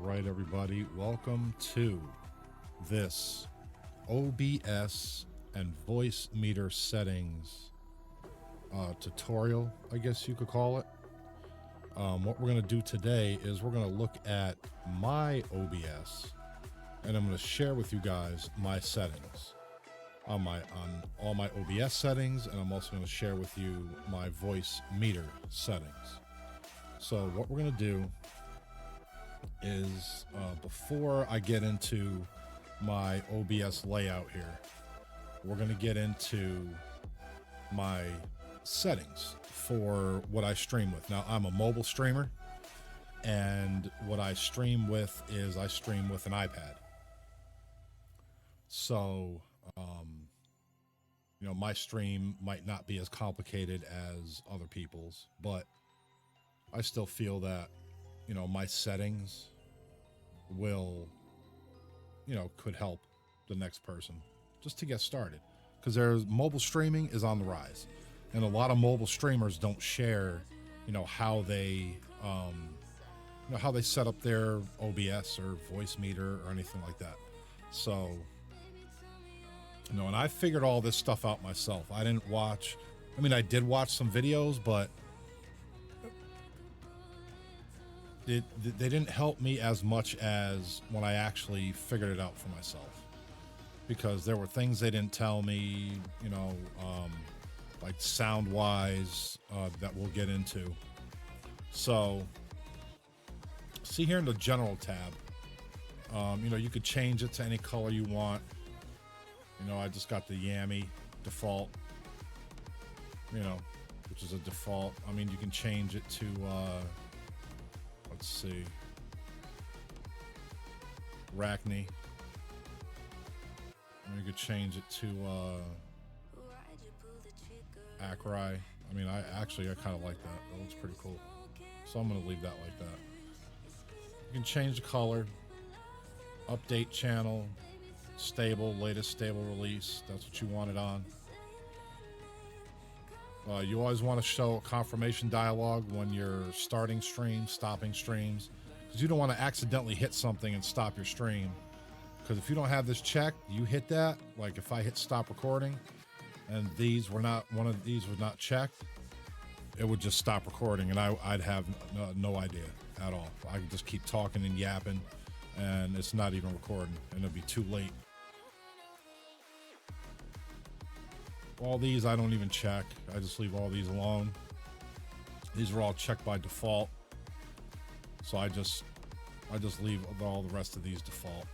right, everybody, welcome to this OBS and VoiceMeeter settings tutorial, I guess you could call it. What we're going to do today is we're going to look at my OBS, and I'm going to share with you guys my settings on all my OBS settings, and I'm also going to share with you my VoiceMeeter settings. So what we're going to do is before I get into my OBS layout here, we're going to get into my settings for what I stream with. Now, I'm a mobile streamer, and what I stream with is I stream with an iPad. So, you know, my stream might not be as complicated as other people's, but I still feel that, you know, my settings will, you know, could help the next person just to get started, because there's mobile streaming is on the rise, and a lot of mobile streamers don't share, you know, how they set up their OBS or VoiceMeeter or anything like that. So, you know, and I figured all this stuff out myself. I didn't watch, I mean, I did watch some videos, but they didn't help me as much as when I actually figured it out for myself, because there were things they didn't tell me, you know, like sound wise, that we'll get into. So see here in the general tab, you know, you could change it to any color you want. You know, I just got the Yami default, you know, which is a default. I mean, you can change it to, let's see, Rackney. And you could change it to Ackrai. I mean, I kind of like that. That looks pretty cool. So I'm going to leave that like that. You can change the color, update channel, stable, latest stable release. That's what you want it on. You always want to show a confirmation dialog when you're starting streams, stopping streams, because you don't want to accidentally hit something and stop your stream. Because if you don't have this checked, you hit that, like if I hit stop recording and these were not, one of these was not checked, it would just stop recording, and I'd have no idea at all. I could just keep talking and yapping, and it's not even recording, and it'll be too late. All these I don't even check. I just leave all these alone. These are all checked by default. So I just leave all the rest of these default.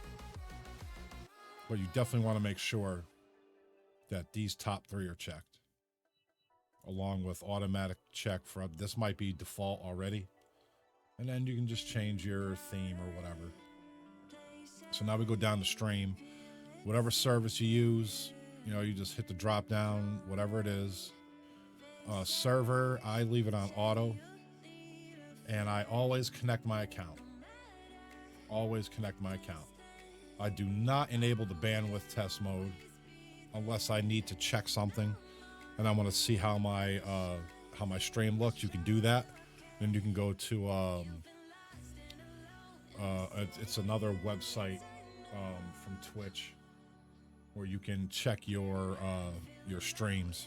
But you definitely want to make sure that these top three are checked, along with automatic check for this might be default already. And then you can just change your theme or whatever. So now we go down to stream. Whatever service you use, you know, you just hit the drop down, whatever it is. Server, I leave it on auto. And I always connect my account. Always connect my account. I do not enable the bandwidth test mode unless I need to check something and I want to see how my stream looks. You can do that. Then you can go to it's another website from Twitch where you can check your streams.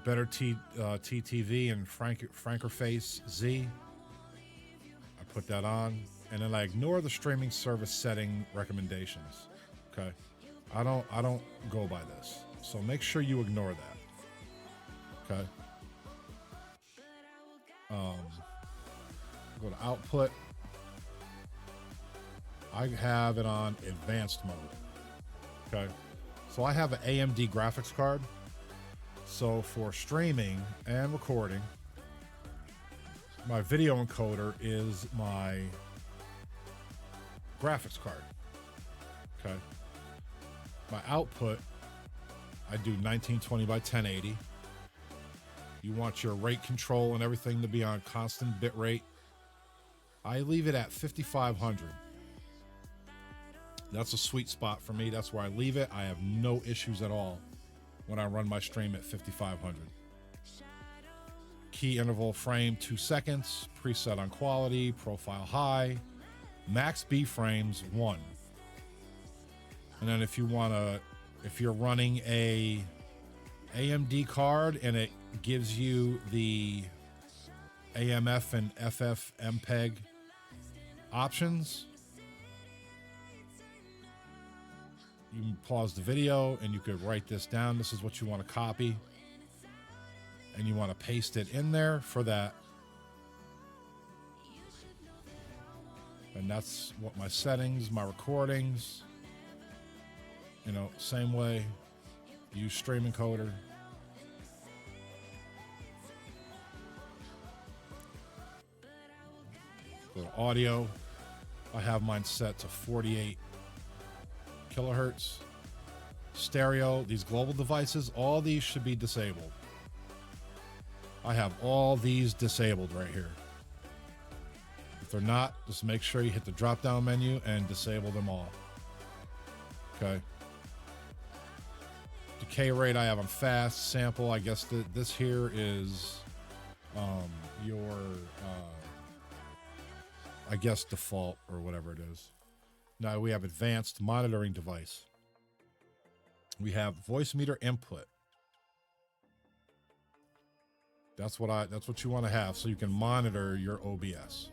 Better TTV and Frankerface Z. I put that on, and then I ignore the streaming service setting recommendations. Okay, I don't go by this, so make sure you ignore that. Okay. Go to output. I have it on advanced mode. Okay, so I have an AMD graphics card. So for streaming and recording, my video encoder is my graphics card. Okay, my output, I do 1920 by 1080. You want your rate control and everything to be on constant bit rate. I leave it at 5500. That's a sweet spot for me. That's where I leave it. I have no issues at all when I run my stream at 5500. key interval frame 2 seconds, preset on quality, profile high, max B frames 1. And then if you're running a AMD card and it gives you the AMF and FF MPEG options, you can pause the video and you could write this down. This is what you want to copy, and you want to paste it in there for that. And that's what my settings, my recordings, you know, same way. Use stream encoder. For the audio, I have mine set to 48 kilohertz. Stereo, these global devices, all these should be disabled. I have all these disabled right here. If they're not, just make sure you hit the drop down menu and disable them all. Okay. Decay rate I have on fast. Sample, I guess this here is your I guess default or whatever it is. Now we have advanced monitoring device. We have VoiceMeeter input. That's what you want to have so you can monitor your OBS.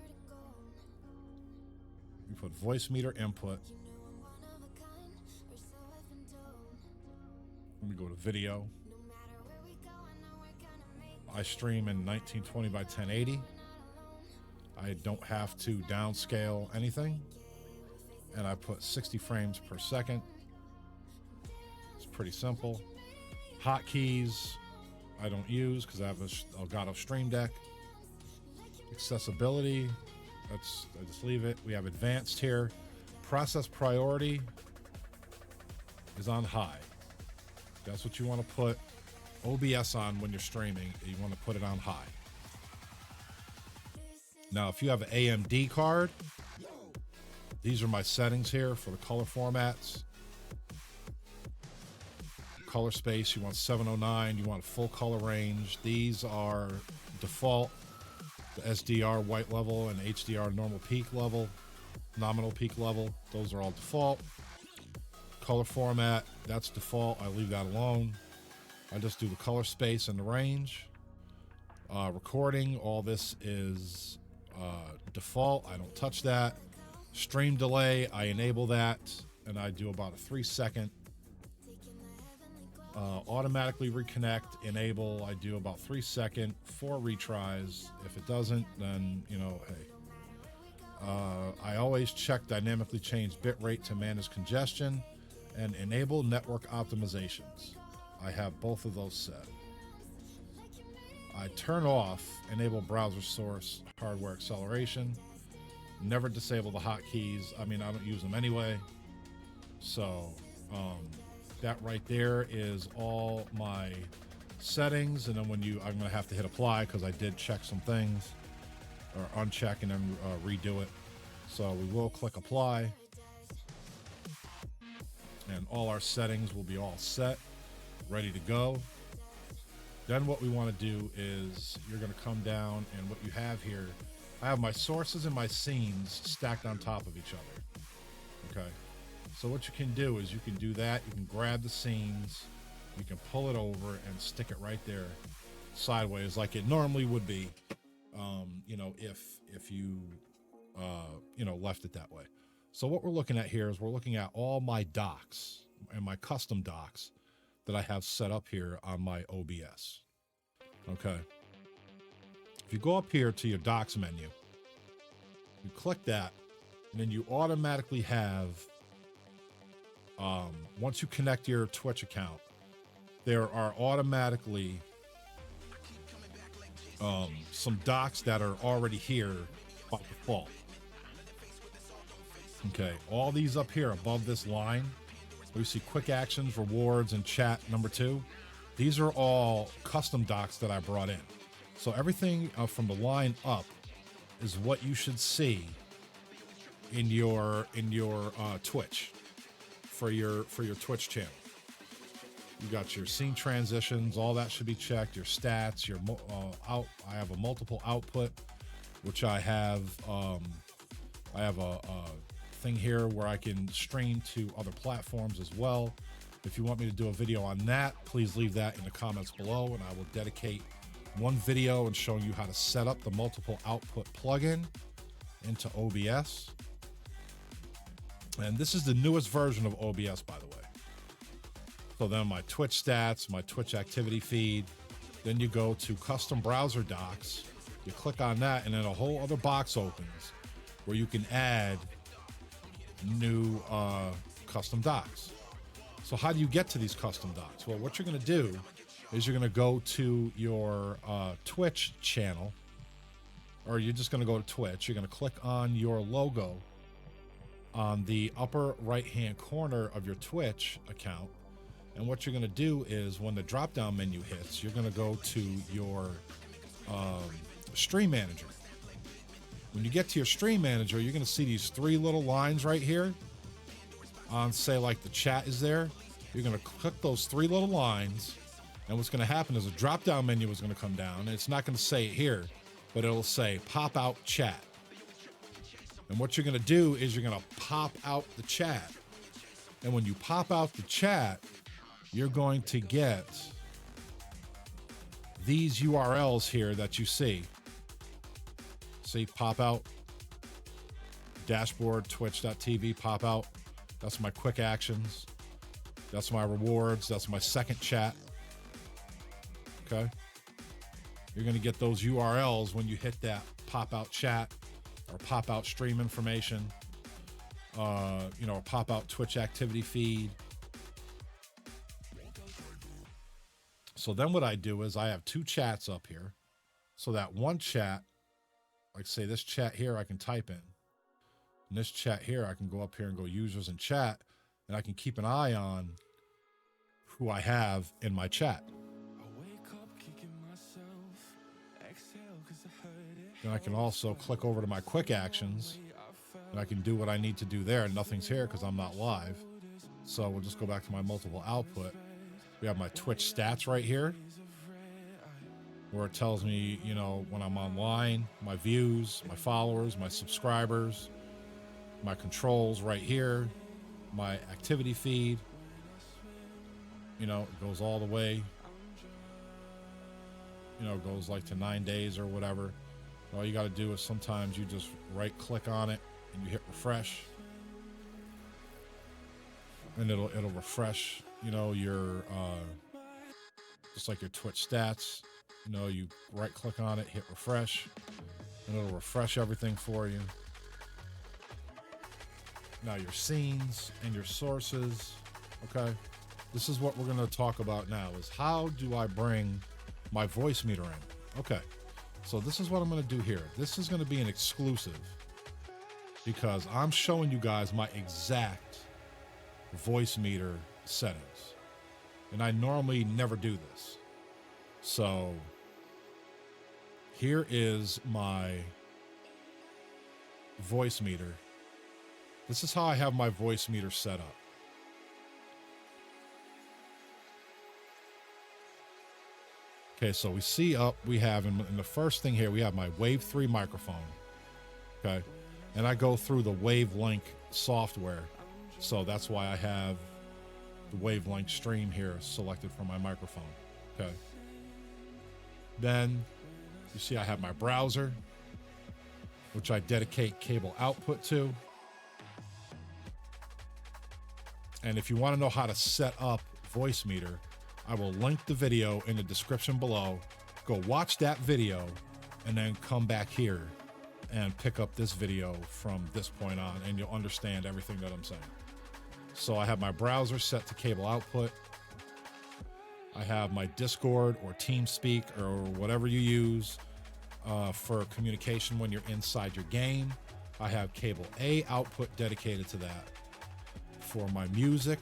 You put VoiceMeeter input. Let me go to video. I stream in 1920 by 1080. I don't have to downscale anything. And I put 60 frames per second. It's pretty simple. Hotkeys I don't use because I have Elgato Stream Deck. Accessibility, I just leave it. We have advanced here. Process priority is on high. That's what you want to put OBS on when you're streaming. You want to put it on high. Now, if you have an AMD card, these are my settings here for the color formats. Color space, you want 709, you want a full color range. These are default, the SDR white level and HDR normal peak level, nominal peak level. Those are all default. Color format, that's default. I leave that alone. I just do the color space and the range. Recording, all this is default. I don't touch that. Stream delay, I enable that, and I do about a 3-second. Automatically reconnect, enable, I do about 3-second, 4 retries. If it doesn't, then, you know, hey. I always check dynamically change bitrate to manage congestion and enable network optimizations. I have both of those set. I turn off enable browser source hardware acceleration. Never disable the hotkeys. I mean, I don't use them anyway. So that right there is all my settings. And then I'm going to have to hit apply because I did check some things, or uncheck and then redo it. So we will click apply. And all our settings will be all set, ready to go. Then what we want to do is you're going to come down, and what you have here, I have my sources and my scenes stacked on top of each other. Okay. So what you can do is you can do that. You can grab the scenes, you can pull it over and stick it right there sideways like it normally would be, you know, if you, you know, left it that way. So what we're looking at here is we're looking at all my docks and my custom docks that I have set up here on my OBS. Okay. If you go up here to your docks menu, you click that, and then you automatically have, once you connect your Twitch account, there are automatically some docks that are already here by default. Okay, all these up here above this line, we see quick actions, rewards, and chat number 2. These are all custom docks that I brought in. So everything from the line up is what you should see in your Twitch for your Twitch channel. You got your scene transitions, all that should be checked. Your stats, your I have a multiple output, which I have a thing here where I can stream to other platforms as well. If you want me to do a video on that, please leave that in the comments below, and I will dedicate one video and showing you how to set up the multiple output plugin into OBS. And this is the newest version of OBS, by the way. So then my Twitch stats, my Twitch activity feed, then you go to custom browser docs, you click on that, and then a whole other box opens where you can add new custom docs. So how do you get to these custom docs? Well, what you're going to do is you're going to go to your Twitch channel, or you're just going to go to Twitch. You're going to click on your logo on the upper right-hand corner of your Twitch account. And what you're going to do is when the drop-down menu hits, you're going to go to your stream manager. When you get to your stream manager, you're going to see these three little lines right here on, say, like the chat is there. You're going to click those three little lines, and what's going to happen is a drop-down menu is going to come down, and it's not going to say it here, but it'll say pop out chat. And what you're going to do is you're going to pop out the chat. And when you pop out the chat, you're going to get these URLs here that you see. See, pop out, dashboard, twitch.tv, pop out. That's my quick actions. That's my rewards. That's my second chat. Okay. You're going to get those URLs when you hit that pop out chat or pop out stream information, you know, pop out Twitch activity feed. So then what I do is I have two chats up here. So that one chat, like say this chat here, I can type in. And this chat here, I can go up here and go users and chat, and I can keep an eye on who I have in my chat. Then I can also click over to my quick actions, and I can do what I need to do there. Nothing's here because I'm not live. So we'll just go back to my multiple output. We have my Twitch stats right here, where it tells me, you know, when I'm online, my views, my followers, my subscribers, my controls right here, my activity feed. You know, it goes all the way, you know, it goes like to 9 days or whatever. All you got to do is sometimes you just right click on it and you hit refresh, and it'll refresh, you know, your just like your Twitch stats. You know, you right click on it, hit refresh, and it'll refresh everything for you. Now your scenes and your sources. Okay, this is what we're going to talk about now, is how do I bring my VoiceMeeter in. Okay, so this is what I'm going to do here. This is going to be an exclusive because I'm showing you guys my exact VoiceMeeter settings, and I normally never do this. So here is my VoiceMeeter. This is how I have my VoiceMeeter set up. Okay, so we see up, we have in the first thing here, we have my Wave 3 microphone. Okay, and I go through the Wavelink software. So that's why I have the Wavelink stream here selected for my microphone. Okay. Then you see I have my browser, which I dedicate cable output to. And if you want to know how to set up VoiceMeeter, I will link the video in the description below. Go watch that video and then come back here and pick up this video from this point on, and you'll understand everything that I'm saying. So I have my browser set to cable output. I have my Discord or TeamSpeak or whatever you use for communication when you're inside your game. I have cable A output dedicated to that. For my music,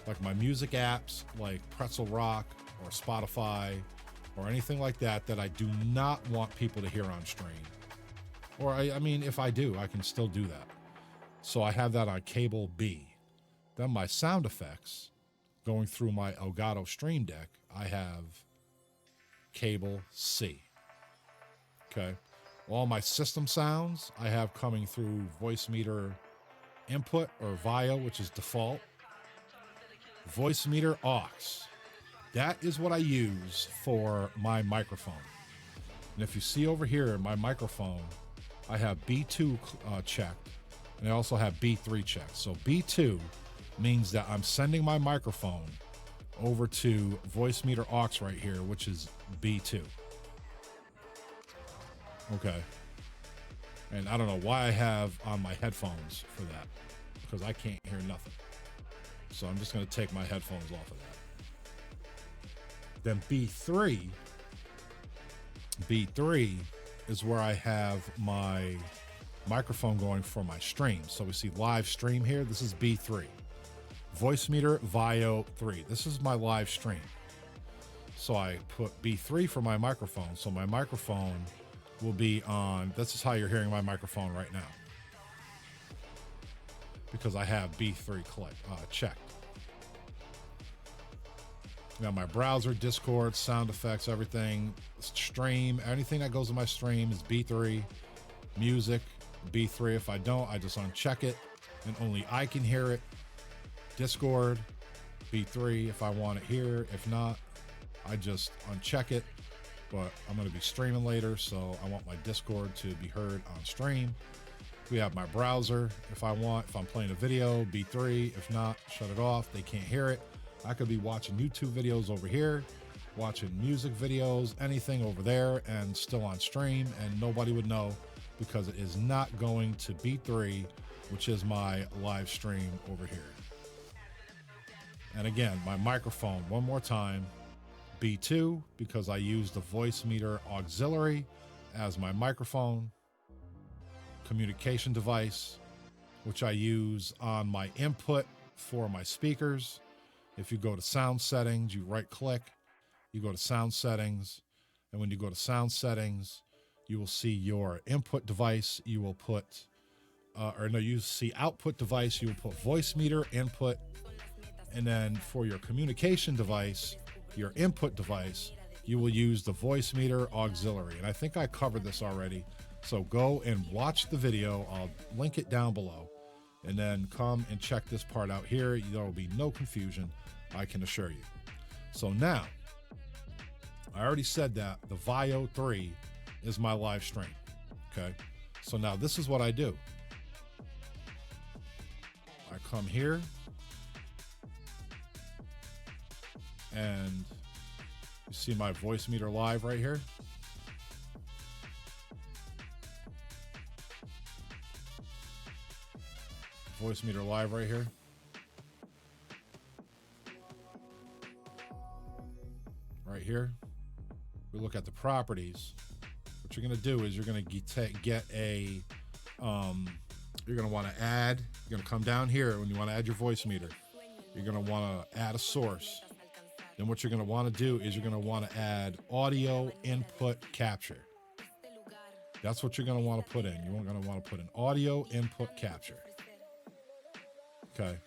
like my music apps like Pretzel Rock or Spotify or anything like that that I do not want people to hear on stream. Or I mean, if I do, I can still do that. So I have that on cable B. Then my sound effects going through my Elgato Stream Deck, I have cable C. Okay. All my system sounds I have coming through VoiceMeeter input or VIO, which is default. VoiceMeeter aux. That is what I use for my microphone. And if you see over here, my microphone, I have B2 checked, and I also have B3 checked. So B2 means that I'm sending my microphone over to VoiceMeeter aux right here, which is B2. Okay. And I don't know why I have on my headphones for that, because I can't hear nothing. So I'm just going to take my headphones off of that. Then B3 is where I have my microphone going for my stream. So we see live stream here. This is B3. VoiceMeeter VIO 3. This is my live stream. So I put B3 for my microphone. So my microphone will be on, this is how you're hearing my microphone right now, because I have B3 checked. Now my browser, Discord, sound effects, everything, stream, anything that goes in my stream is B3. Music, B3. If I don't, I just uncheck it and only I can hear it. Discord, B3 if I want it here. If not, I just uncheck it. But I'm going to be streaming later, so I want my Discord to be heard on stream. We have my browser if I want. If I'm playing a video, B3. If not, shut it off. They can't hear it. I could be watching YouTube videos over here, watching music videos, anything over there, and still on stream, and nobody would know because it is not going to B3, which is my live stream over here. And again, my microphone, one more time, B2, because I use the VoiceMeeter auxiliary as my microphone communication device, which I use on my input for my speakers. If you go to sound settings, you right click, you go to sound settings, and when you go to sound settings, you will see your input device. You will put, you see output device, you will put VoiceMeeter input, and then for your communication device, your input device, you will use the VoiceMeeter auxiliary. And I think I covered this already. So go and watch the video. I'll link it down below. And then come and check this part out here. There will be no confusion, I can assure you. So now, I already said that the VIO 3 is my live stream. Okay. So now this is what I do. I come here. And you see my VoiceMeeter live right here. VoiceMeeter live right here. Right here. We look at the properties. What you're going to do is you're going to get a, you're going to want to add, you're going to come down here when you want to add your VoiceMeeter. You're going to want to add a source. Then what you're going to want to do is you're going to want to add audio input capture. That's what you're going to want to put in. You're going to want to put an audio input capture. Okay.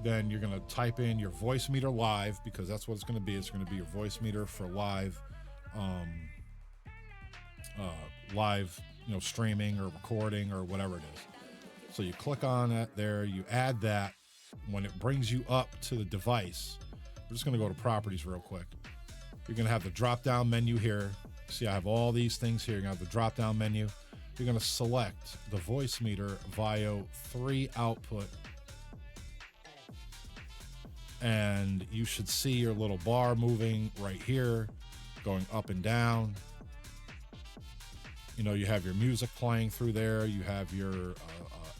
Then you're going to type in your VoiceMeeter live, because that's what it's going to be. It's going to be your VoiceMeeter for live, streaming or recording or whatever it is. So you click on it there, you add that. When it brings you up to the device, we're just going to go to properties real quick. You're going to have the drop down menu here. See, I have all these things here. You're going to have the drop down menu. You're going to select the VoiceMeeter VIO 3 output. And you should see your little bar moving right here, going up and down. You know, you have your music playing through there. You have your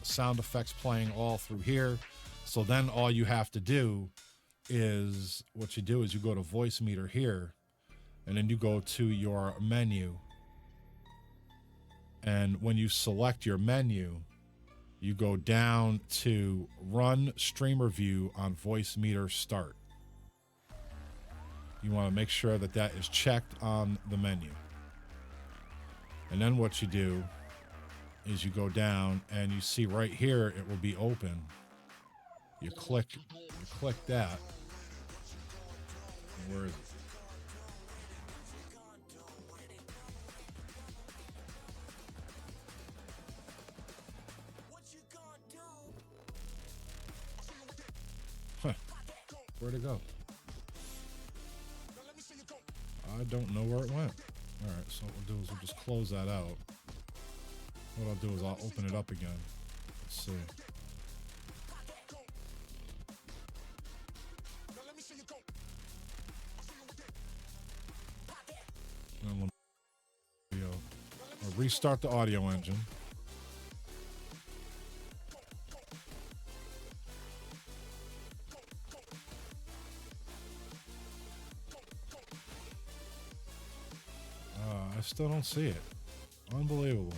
sound effects playing all through here. So then all you have to do is, what you do is you go to VoiceMeeter here, and then you go to your menu. And when you select your menu, you go down to Run Streamer View on VoiceMeeter Start. You want to make sure that that is checked on the menu. And then what you do is you go down and you see right here, it will be open. You click click that. Where is it? Huh. Where'd it go? I don't know where it went. All right, so what we'll do is we'll just close that out. What I'll do is I'll open it up again. Let's see. And I'll restart the audio engine. I still don't see it. Unbelievable.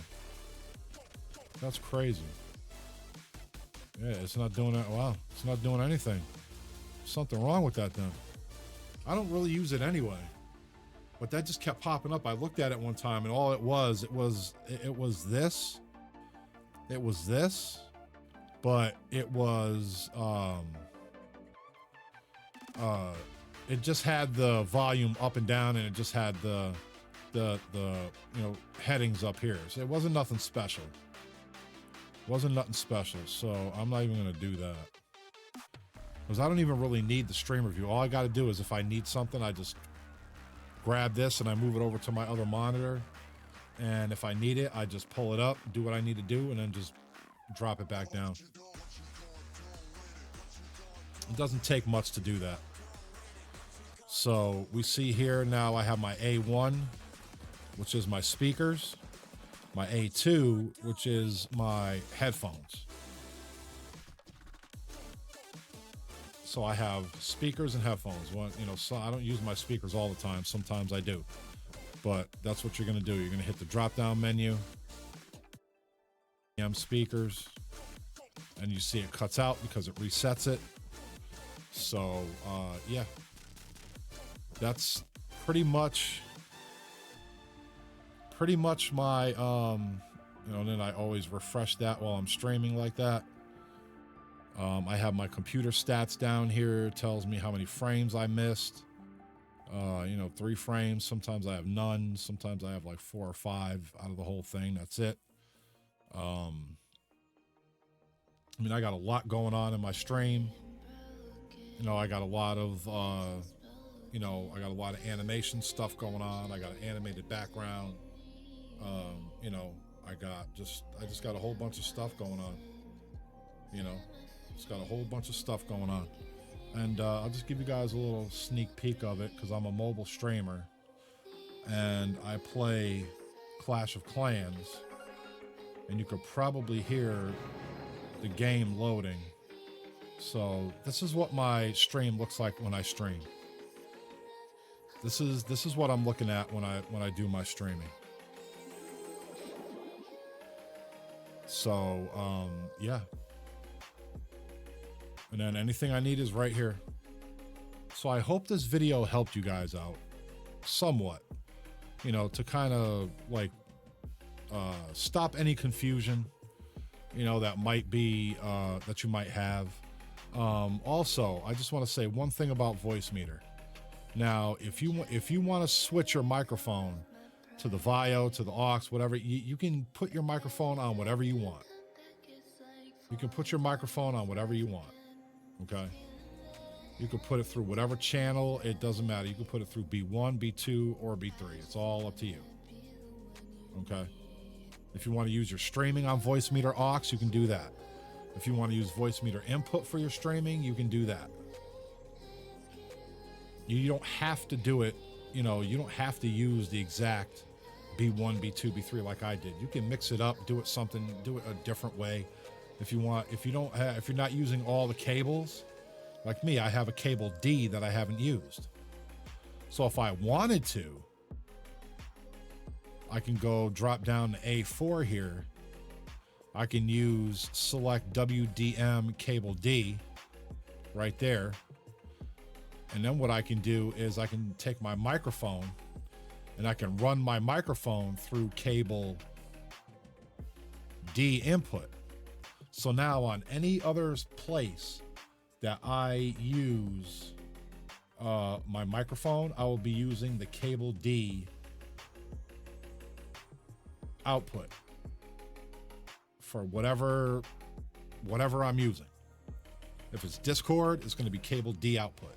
That's crazy. Yeah, it's not doing that. Wow, it's not doing anything. Something wrong with that then. I don't really use it anyway, but that just kept popping up. I looked at it one time, and all it was this. It was this, but it was it just had the volume up and down, and it just had the headings up here. So it wasn't nothing special. Wasn't nothing special. So I'm not even gonna do that, because I don't even really need the stream review. All I got to do is, if I need something, I just grab this and I move it over to my other monitor, and if I need it, I just pull it up, do what I need to do, and then just drop it back down. It doesn't take much to do that. So we see here now I have my A1, which is my speakers, my A2, which is my headphones. So I have speakers and headphones. So I don't use my speakers all the time. Sometimes I do, but that's what you're going to do. You're going to hit the drop down menu, speakers, and you see it cuts out because it resets it. So yeah, that's pretty much my and then I always refresh that while I'm streaming like that. I have my computer stats down here. It tells me how many frames I missed. 3 frames. Sometimes I have none. Sometimes I have like 4 or 5 out of the whole thing. That's it. I got a lot going on in my stream. I got a lot of I got a lot of animation stuff going on. I got an animated background. I just got a whole bunch of stuff going on. It's got a whole bunch of stuff going on. And I'll just give you guys a little sneak peek of it, because I'm a mobile streamer and I play Clash of Clans, and you could probably hear the game loading. So this is what my stream looks like when I stream. This is what I'm looking at when I do my streaming. So yeah. And then anything I need is right here. So I hope this video helped you guys out somewhat, to kind of like stop any confusion, that might be that you might have. Also, I just want to say one thing about VoiceMeeter. Now, if you want to switch your microphone to the VIO, to the aux, whatever, you can put your microphone on whatever you want. You can put your microphone on whatever you want. Okay. You can put it through whatever channel. It doesn't matter. You can put it through B1, B2, or B3. It's all up to you. Okay. If you want to use your streaming on VoiceMeeter aux, you can do that. If you want to use VoiceMeeter input for your streaming, you can do that. You don't have to do it. You don't have to use the exact B1, B2, B3 like I did. You can mix it up, do it a different way. If you want, if you're not using all the cables, like me, I have a cable D that I haven't used. So if I wanted to, I can go drop down to A4 here. I can select WDM cable D right there. And then what I can do is I can take my microphone and I can run my microphone through cable D input. So now on any other place that I use my microphone, I will be using the cable D output for whatever I'm using. If it's Discord, it's going to be cable D output.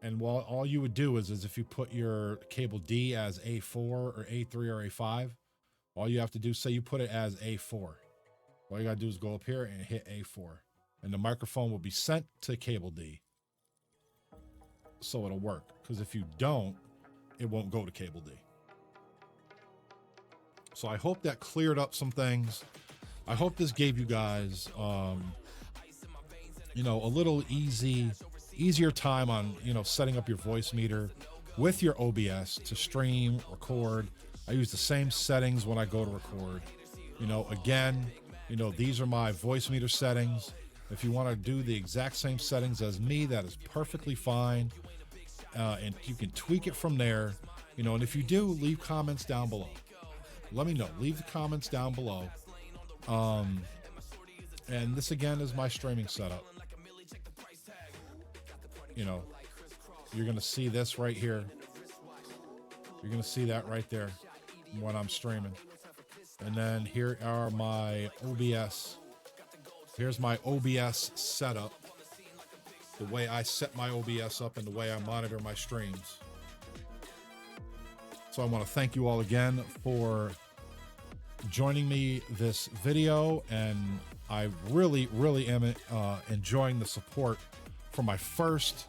And what all you would do is if you put your cable D as A4 or A3 or A5, all you have to do, say you put it as A4. All you got to do is go up here and hit A4. And the microphone will be sent to cable D. So it'll work. Because if you don't, it won't go to cable D. So I hope that cleared up some things. I hope this gave you guys, you know, a little easier time on, you know, setting up your VoiceMeeter with your OBS to stream, record. I use the same settings when I go to record. You know, again, you know, these are my VoiceMeeter settings. If you want to do the exact same settings as me, that is perfectly fine. And you can tweak it from there, you know, and if you do, leave comments down below. Let me know. Leave the comments down below. And this again is my streaming setup. You know, you're going to see this right here. You're going to see that right there when I'm streaming. And then here are my OBS. Here's my OBS setup. The way I set my OBS up and the way I monitor my streams. So I want to thank you all again for joining me this video, and I really am enjoying the support for my first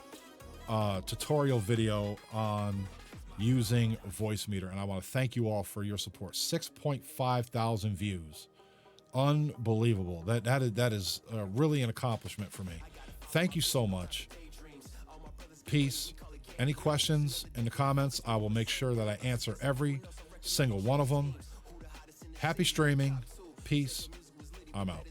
tutorial video on using VoiceMeeter, and I want to thank you all for your support. 6.5 thousand views, unbelievable. That is really an accomplishment for me. Thank you so much. Peace. Any questions in the comments, I will make sure that I answer every single one of them. Happy streaming. Peace. I'm out.